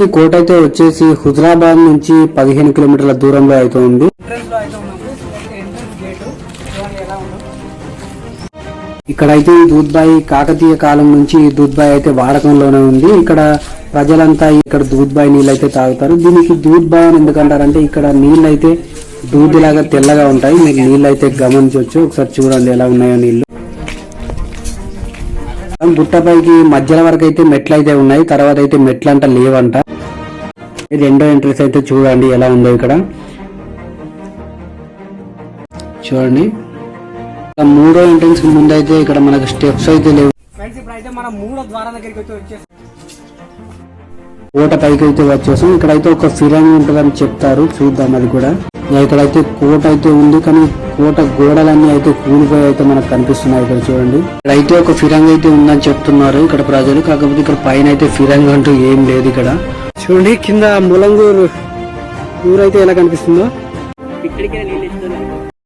ఈ కోట అయితే వచ్చేసి హుజరాబాద్ నుంచి 15 కిలోమీటర్ల దూరంలో అయితే ఉంది. ఇక్కడైతే ఈ దూద్బాయి కాకతీయ కాలం నుంచి ఈ దూద్బాయి అయితే వాడకంలోనే ఉంది. ఇక్కడ ప్రజలంతా ఇక్కడ దూద్బాయి నీళ్ళు అయితే తాగుతారు. దీనికి దూద్బాయి అని ఎందుకంటారంటే ఇక్కడ నీళ్ళు అయితే దూదిలాగా తెల్లగా ఉంటాయి. మీరు నీళ్ళు అయితే గమనించవచ్చు. ఒకసారి చూడండి ఎలా ఉన్నాయో నీళ్లు. గుట్టపైకి మధ్యల వరకు అయితే మెట్లు అయితే ఉన్నాయి. తర్వాత అయితే మెట్లు అంట లేవంట. రెండో ఎంట్రీస్ అయితే చూడండి ఎలా ఉందో. ఇక్కడ చూడండి మూడో ఎంట్రన్స్ కి ముందు అయితే ఇక్కడ మనకు స్టెప్స్ అయితే లేవు. కోట పైకి అయితే వచ్చేసాం. ఇక్కడైతే ఒక ఫిరంగి ఉంటుందని చెప్తారు, చూద్దాం అది కూడా. ఇక్కడైతే కోట అయితే ఉంది, కానీ కోట గోడలన్నీ అయితే కూలిపోయి అయితే మనకు కనిపిస్తున్నాయి. ఇక్కడ చూడండి, ఇక్కడైతే ఒక ఫిరంగి అయితే ఉందని చెప్తున్నారు ఇక్కడ ప్రజలు. కాకపోతే ఇక్కడ పైన అయితే ఫిరంగి అంటూ ఏం లేదు. ఇక్కడ చూడండి కింద ములంగూరు ఊరైతే ఎలా కనిపిస్తుందో.